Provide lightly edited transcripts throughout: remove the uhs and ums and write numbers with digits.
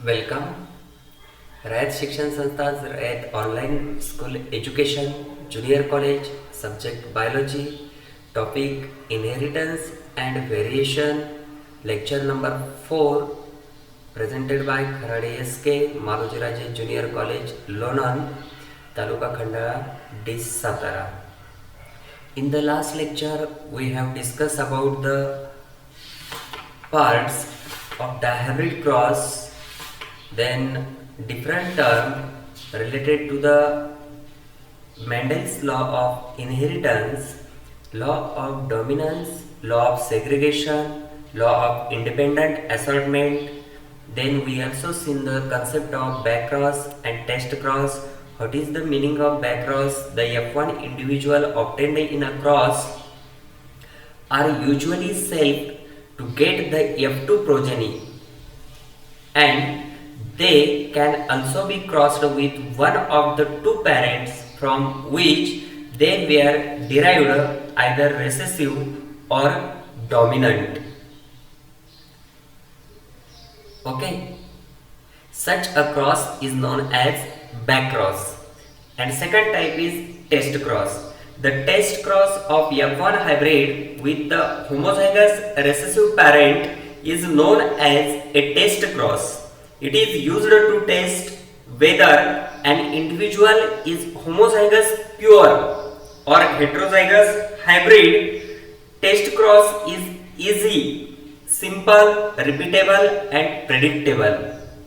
Welcome. Rayat शिक्षण संस्था Rayat online school education junior college subject biology topic inheritance and variation lecture number 4 presented by Kharade SK Malojiraje Junior College Lonan Taluka Khandala Dis Satara. In the last lecture we have discussed about the parts of dihybrid cross, then different term related to the Mendel's law of inheritance, law of dominance, law of segregation, law of independent assortment. Then we also seen the concept of backcross and test cross. What is the meaning of backcross? The F1 individual obtained in a cross are usually self to get the F2 progeny, and they can also be crossed with one of the two parents from which they were derived either recessive or dominant. Okay, such a cross is known as backcross, and second type is test cross. The test cross of F1 hybrid with the homozygous recessive parent is known as a test cross. It is used to test whether an individual is homozygous pure or heterozygous hybrid. Test cross is easy, simple, repeatable and predictable.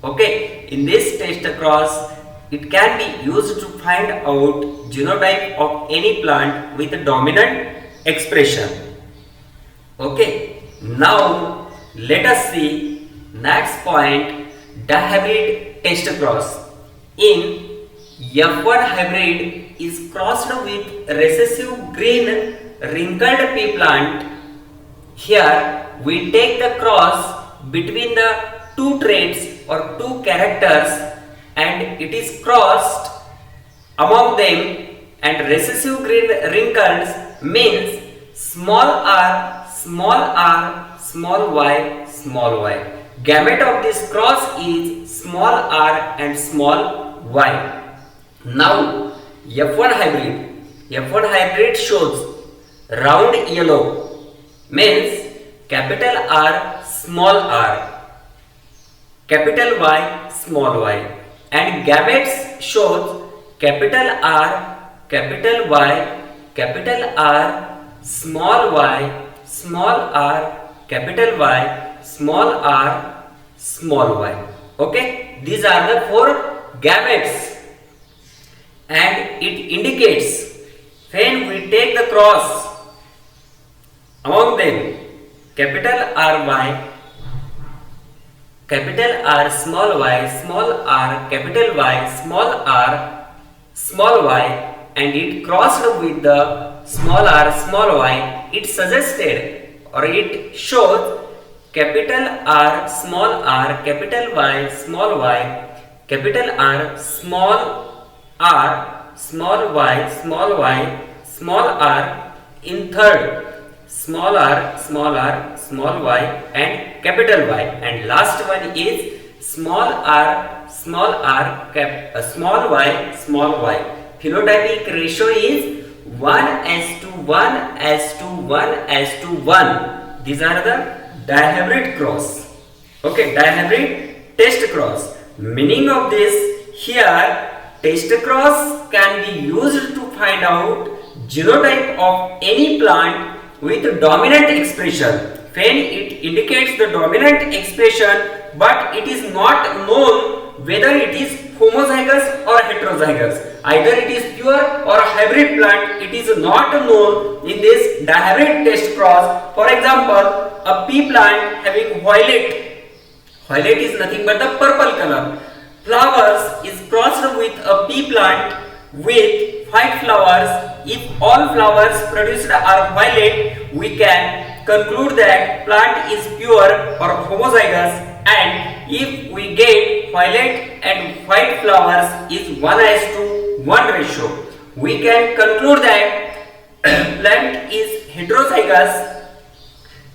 Okay, in this test cross it can be used to find out genotype of any plant with a dominant expression. Okay, now let us see next point, dihybrid test cross. In F1 hybrid is crossed with recessive green wrinkled pea plant. Here we take the cross between the two traits or two characters and it is crossed among them, and recessive green wrinkles means small r, small y, small y. Gamete of this cross is small r and small y. Now F1 hybrid shows round yellow means capital R, capital Y, small y, and gametes shows capital R, capital Y, capital R, small y, capital Y, small r, small y. Okay, these are the four gametes, and it indicates when we take the cross among them capital RY, capital R, small r, capital Y, small y, and it crossed with the small r, small y. It suggested or it shows capital R, capital Y, small y, capital R, small y, small r in third, small r, small y, and capital Y, and last one is small y, small y. Phenotypic ratio is 1:1:1:1. These are the dihybrid cross. Okay, dihybrid test cross. Meaning of this, here test cross can be used to find out genotype of any plant with dominant expression. When it indicates the dominant expression, but it is not known whether it is homozygous or heterozygous. Either it is pure or hybrid plant, it is not known in this dihybrid test cross. For example, a pea plant having violet is nothing but the purple color. Flowers is crossed with a pea plant with white flowers. If all flowers produced are violet, we can conclude that plant is pure or homozygous, and if we get violet and white flowers is 1:1 ratio, we can conclude that plant is heterozygous.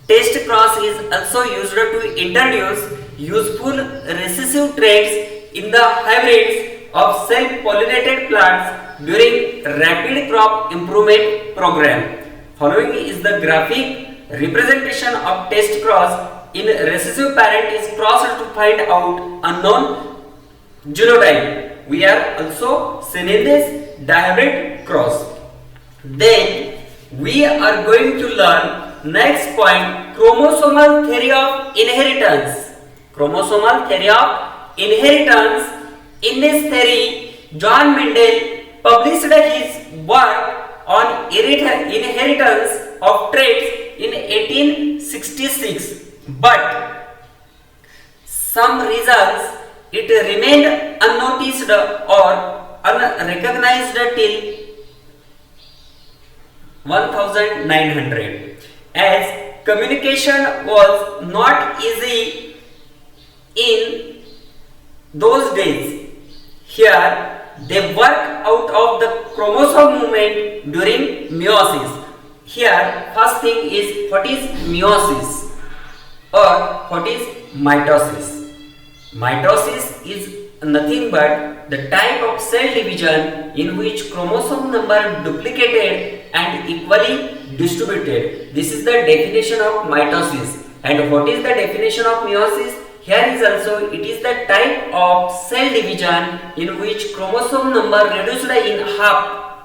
Test cross is also used to introduce useful recessive traits in the hybrids of self-pollinated plants during rapid crop improvement program. Following is the graphic representation of test cross in recessive parent is crossed to find out unknown genotype. We are also seen in this dihybrid cross. Then we are going to learn next point, chromosomal theory of inheritance. Chromosomal theory of inheritance. In this theory, John Mendel published his work on inheritance of traits in 1866, but some reasons it remained unnoticed or unrecognized till 1900, as communication was not easy in those days. Here they work out of the chromosome movement during meiosis. Here first thing is what is meiosis or what is mitosis. Mitosis is nothing but the type of cell division in which chromosome number duplicated and equally distributed. This is the definition of mitosis. And what is the definition of meiosis? Here is also, it is the type of cell division in which chromosome number reduced in half.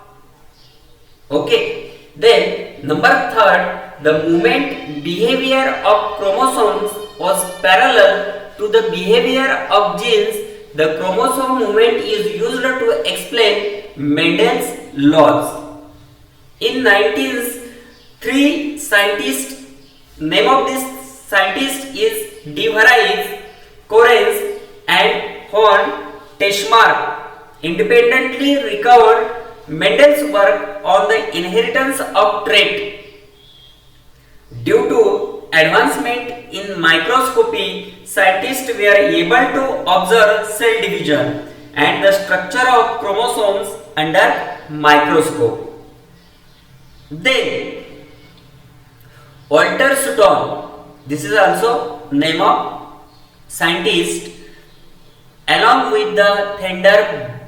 Okay. Then number third, the movement behavior of chromosomes was parallel to the behavior of genes. The chromosome movement is used to explain Mendel's laws. In 1903, scientists, name of this scientist is De Vries, Correns and von Teschmark, independently recovered Mendel's work on the inheritance of trait. Due to advancement in microscopy, scientists were able to observe cell division and the structure of chromosomes under microscope. Then Walter Sutton, this is also name of scientist, along with the Thunder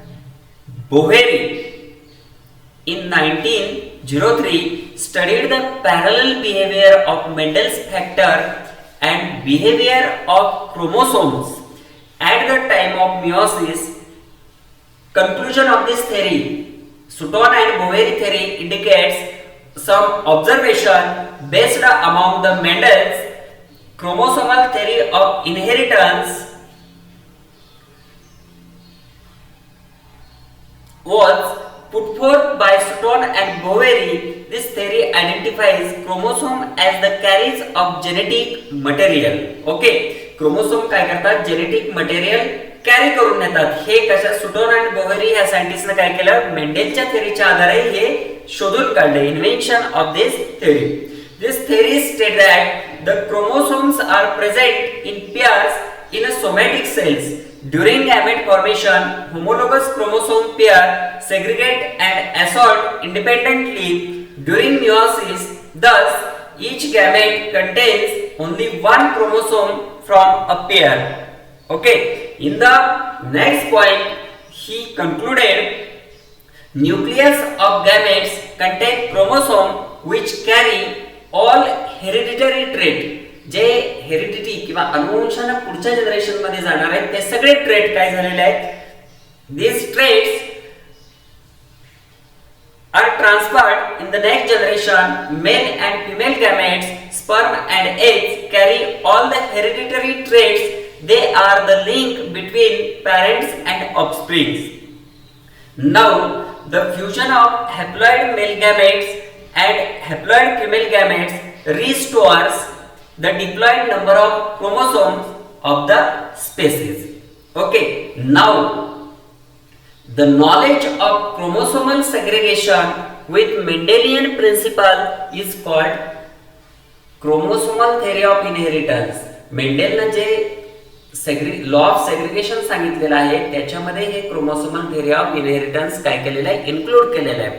Boveri, in 1903 studied the parallel behavior of Mendel's factor and behavior of chromosomes at the time of meiosis. Conclusion of this theory, Sutton and Boveri theory, indicates some observation based among the Mendel's chromosomal theory of inheritance was put forth by Sutton and Boveri. This theory identifies chromosome as the carriers of genetic material. Okay, chromosome काय करतात, genetic material carry करून नेतात. हे कशा सुटोन आणि Boveri ह्या सायंटिस्टने काय केलं, मेंडेलच्या थेअरीच्या आधारे हे शोधून काढले. Invention of this theory. This theory states that the chromosomes are present in pairs in somatic cells. During gamete formation, homologous chromosome pair segregate and assort independently during meiosis. Thus, each gamete contains only one chromosome from a pair. Okay. In the next point, he concluded nucleus of gametes contain chromosome which carry all hereditary trait. J heredity किंवा अनुवंशाने पुढच्या generation मध्ये जाणार आहेत ते सगळे trait काय झालेले आहेत. These traits are transferred in the next generation. Male and female gametes, sperm and eggs carry all the hereditary traits. They are the link between parents and offsprings. Now, the fusion of haploid male gametes and haploid female gametes restores the diploid number of chromosomes of the species. Okay, now the knowledge of chromosomal segregation with Mendelian principle is called chromosomal theory of inheritance. मेंडेलने जे law of segregation सांगितलेलं आहे त्याच्यामध्ये हे chromosomal theory of inheritance काय केलेलं आहे, include केलेलं आहे.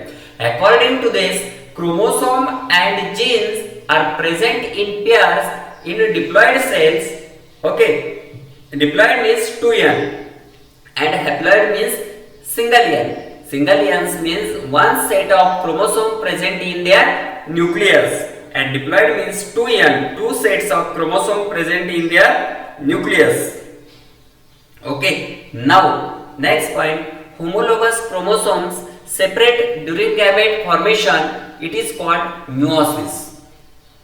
According to this, chromosome and genes are present in pairs in diploid cells. Okay, Diploid means 2n and haploid means single n. Single n means one set of chromosome present in their nucleus, and diploid means 2n, two sets of chromosome present in their nucleus. Okay, now next point, homologous chromosomes separate during gamete formation. It is called meiosis,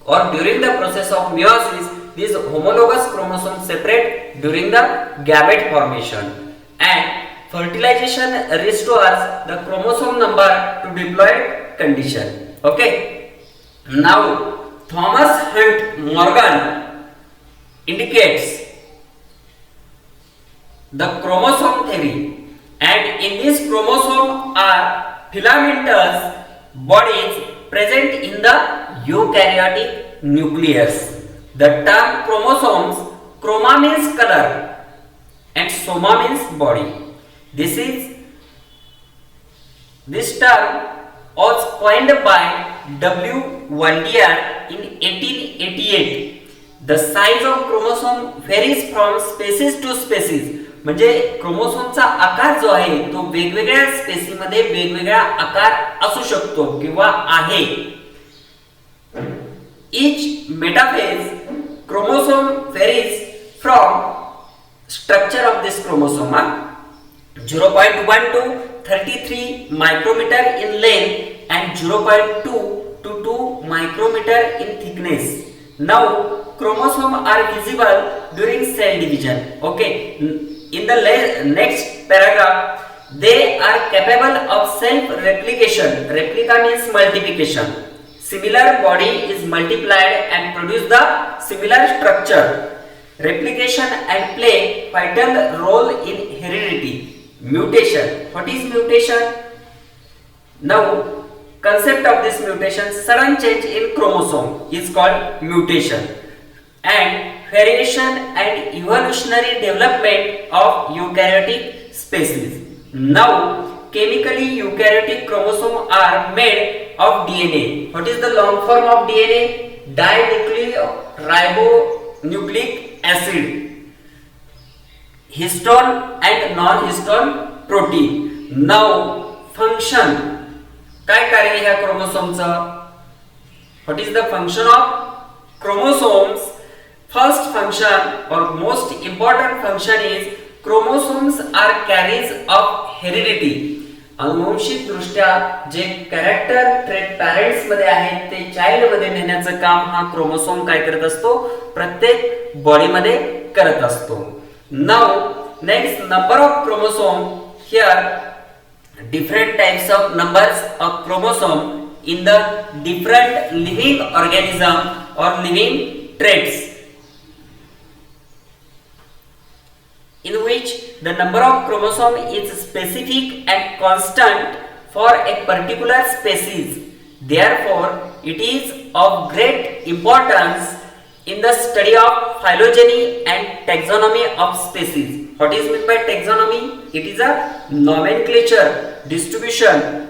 or during the process of meiosis these homologous chromosomes separate during the gamete formation, and fertilization restores the chromosome number to diploid condition. Okay, now Thomas Hunt Morgan indicates the chromosome theory, and in this chromosome are filamentous bodies present in the eukaryotic nucleus. The term chromosomes, chroma means color and soma means body. This term was coined by W. Waldier in 1888. The size of chromosome varies from species to species. म्हणजे क्रोमोसोमचा आकार जो आहे तो वेगवेगळ्या स्पेसीमध्ये वेगवेगळा आकार असू शकतो किंवा आहे. Each metaphase chromosome varies from structure of this chromosome. 0.1 to 33 micrometer in length and 0.2 to 2 micrometer in thickness. Now chromosome are visible during cell division. Okay, in the next paragraph, they are capable of self replication. Replica means multiplication. Similar body is multiplied and produce the similar structure. Replication and play vital role in heredity. Mutation. What is mutation? Now, concept of this mutation, sudden change in chromosome is called mutation, and variation and evolutionary development of eukaryotic species. Now, chemically eukaryotic chromosomes are made of DNA. What is the long form of DNA? Dinucleoribonucleic acid. Histone and non-histone protein. Now, function. काय कार्य ह्या क्रोमोसोमचं? What is the function of chromosomes? First function or most important function is chromosomes are carriers of heredity. अनुवंशिक दृष्ट्या जे character trait parents मध्ये आहेत ते child मध्ये नेण्याचं काम हा क्रोमोसोम काय करत असतो? प्रत्येक बॉडी मध्ये करत असतो. Now next, number of chromosome. Here different types of numbers of chromosome in the different living organism or living traits, in which the number of chromosome is specific and constant for a particular species. Therefore, it is of great importance in the study of phylogeny and taxonomy of species. What is meant by taxonomy? It is a nomenclature, distribution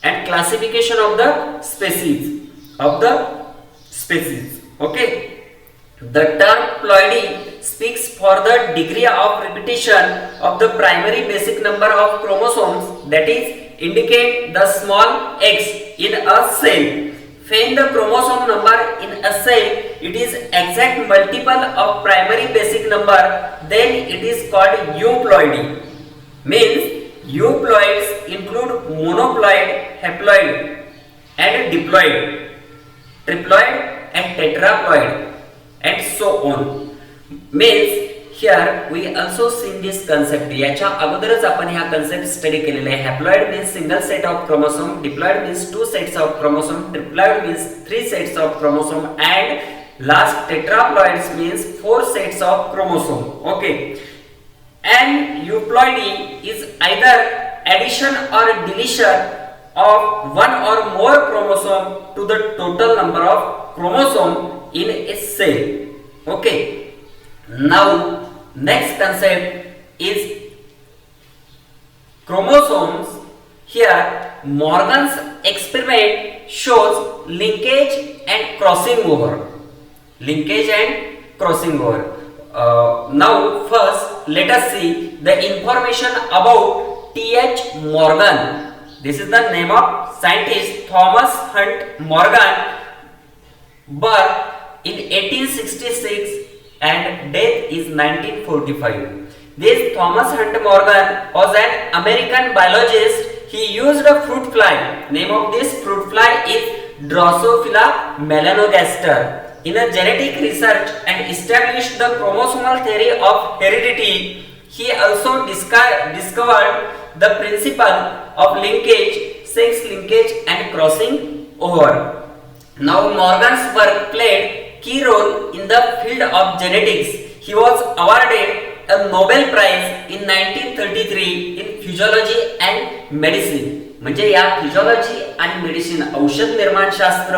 and classification of the species. Okay. The term ploidy speaks for the degree of repetition of the primary basic number of chromosomes, that is, indicate the small x in a cell. When the chromosome number in a cell it is exact multiple of primary basic number, then it is called euploidy. Means euploids include monoploid, haploid and diploid, triploid and tetraploid and so on. Means here we also seen this concept. याच्या अगोदरच आपण ह्या concept study केलेले आहे. Haploid means single set of chromosome, diploid means two sets of chromosome, triploid means three sets of chromosome, and last tetraploids means four sets of chromosome. Okay. And euploidy is either addition or deletion of one or more chromosome to the total number of chromosome in a cell. Okay. Now next concept is chromosomes. Here Morgan's experiment shows linkage and crossing over. Now first let us see the information about T.H. Morgan. This is the name of scientist Thomas Hunt Morgan, birth in 1866 and death is 1945. This Thomas Hunt Morgan was an American biologist. He used a fruit fly. Name of this fruit fly is Drosophila melanogaster in a genetic research and established the chromosomal theory of heredity. He also discovered the principle of linkage, sex linkage and crossing over. Now Morgan's work played key role in the field of genetics. He was awarded a Nobel Prize in 1933 in physiology and medicine. म्हणजे या physiology आणि medicine औषध निर्माण शास्त्र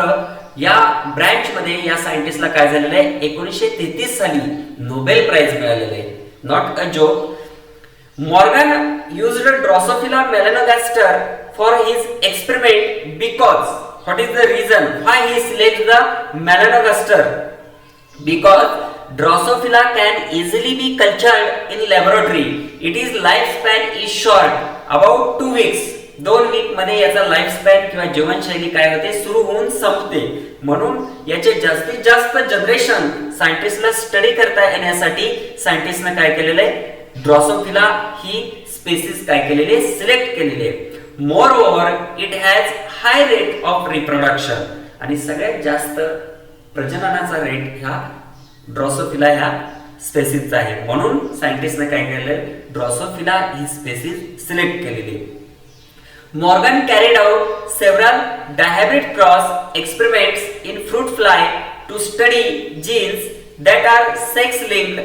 या branch मध्ये या सायंटिस्टला काय झालेलं आहे 1933 साली नोबेल प्राइज मिळालेलं आहे. Not a joke. Morgan used Drosophila melanogaster for his experiment because what is the reason why he selected the melanogaster? Because Drosophila can easily be cultured in laboratory. Its lifespan is short, about 2 weeks. 2 week मध्ये याचा life span किंवा जीवनशैली काय होते सुरू होऊन संपते. म्हणून याचे जास्तीत जास्त जनरेशन सायंटिस्टला स्टडी करता येण्यासाठी सायंटिस्टने काय केलेले आहे ड्रॉसोफिला ही स्पेसिस काय केलेले सिलेक्ट केलेले. Moreover it has high rate of reproduction आणि सगळ्यात जास्त प्रजननाचा रेट ह्या ड्रॉसोफिला ह्या स्पेसिसचा आहे. म्हणून सायंटिस्टने काय केलेले ड्रॉसोफिला ही स्पेसिस सिलेक्ट केलेली. Morgan carried out several dihybrid cross experiments in fruit fly to study genes that are sex linked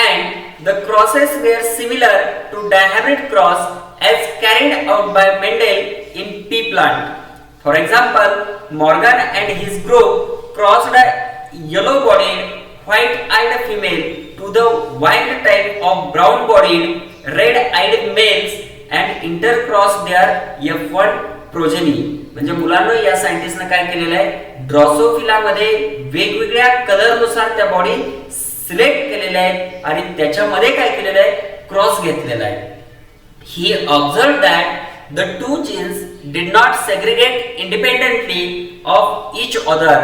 and the crosses were similar to dihybrid cross as carried out by Mendel in pea plant. For example, Morgan and his group crossed a yellow-bodied, white-eyed female to the wild type of brown-bodied, red-eyed males and intercross their F1 progeny. म्हणजे मुलांना या सायंटिस्टने काय केलेलं आहे Drosophila मध्ये वेगवेगळ्या colour नुसार त्या बॉडी सिलेक्ट केलेल्या आहेत आणि त्याच्यामध्ये काय केलेलं आहे क्रॉस घेतलेला आहे. He observed that the two genes did not segregate independently of each other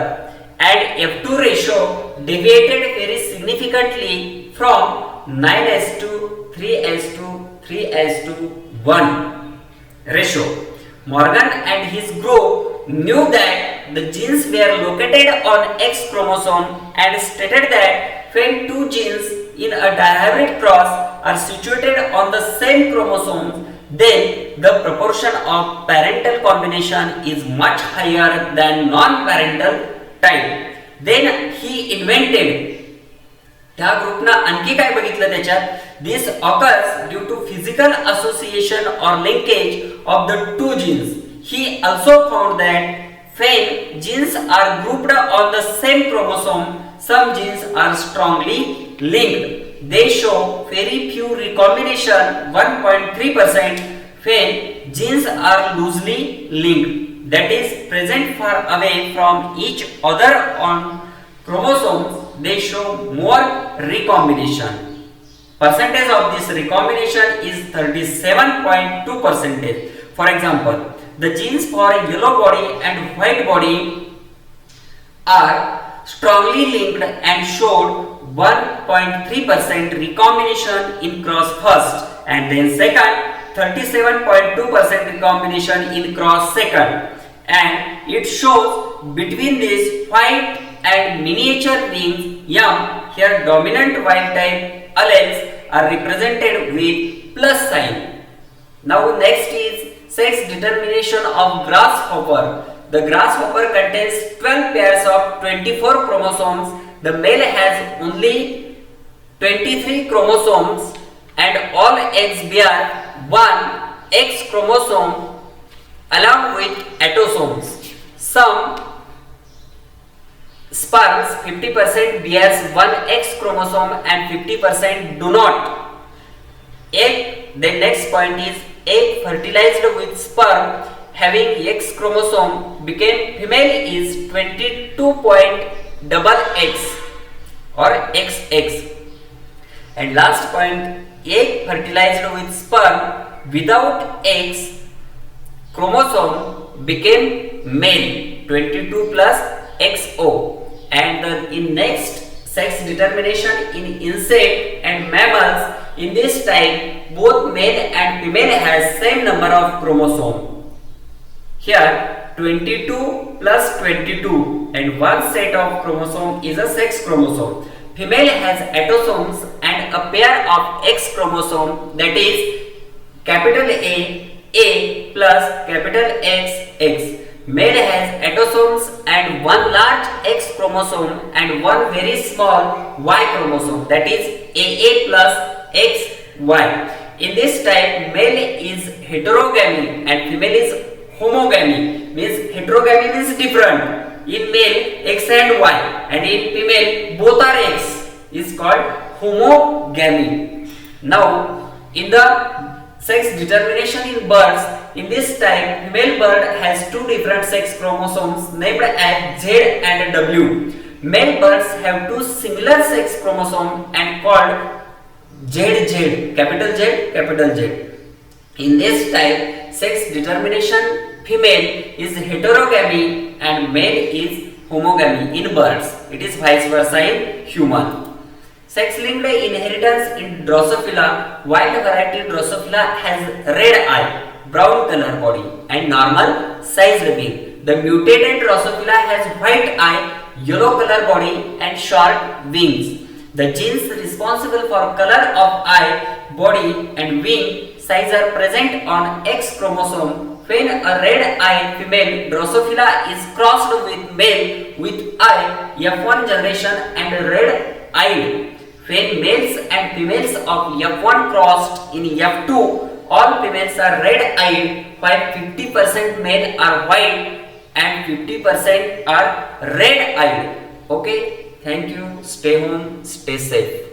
and F2 ratio deviated very significantly from 9:3:3:1 ratio. Morgan and his group knew that the genes were located on X chromosome and stated that when two genes in a dihybrid cross are situated on the same chromosome, then the proportion of parental combination is much higher than non-parental type. Then he invented त्या ग्रुपना आणखी काय बघितलं त्याच्यात this occurs due to physical association or linkage of the two genes. He also found that when genes are grouped on the same chromosome, some genes are strongly linked. They show very few recombination 1.3% when genes are loosely linked, that is present far away from each other on chromosomes. They show more recombination. Percentage of this recombination is 37.2%. For example, the genes for yellow body and white body are strongly linked and showed 1.3% recombination in cross first and then second, 37.2% recombination in cross second, and it shows between this white and miniature wings young. Here dominant wild type alleles are represented with plus sign. Now next is sex determination of grasshopper. The grasshopper contains 12 pairs of 24 chromosomes. The male has only 23 chromosomes and all eggs bear one X chromosome along with autosomes. Some sperms 50% bears one X chromosome and 50% do not. Egg, the next point is egg fertilized with sperm having X chromosome became female is 22.XX or XX. And last point, egg fertilized with sperm without X chromosome became male 22 plus XO. And in next, sex determination in insect and mammals, in this type both male and female has same number of chromosome. Here 22 plus 22 and one set of chromosome is a sex chromosome. Female has autosomes and a pair of X chromosome, that is capital A plus capital X. Male has autosomes and one large X chromosome and one very small Y chromosome, that is AA plus XY. In this type, male is heterogamy and female is homogamy. Means heterogamy means different. In male, X and Y, and in female, both are X, is called homogamy. Now, in the sex determination in birds, in this type, female bird has two different sex chromosomes named as Z and W. Male birds have two similar sex chromosomes and called ZZ, capital Z. In this type, sex determination female is heterogamy and male is homogamy in birds. It is vice versa in human. Sex-linked inheritance in Drosophila. Wild variety Drosophila has red eye, brown color body and normal sized wing. The mutated Drosophila has white eye, yellow color body and short wings. The genes responsible for color of eye, body and wing size are present on X chromosome. When a red-eyed female Drosophila is crossed with male with eye, F1 generation and red-eyed. When males and females of F1 crossed in F2, all females are red-eyed, while 50% male are white and 50% are red-eyed. Okay, thank you. Stay home, stay safe.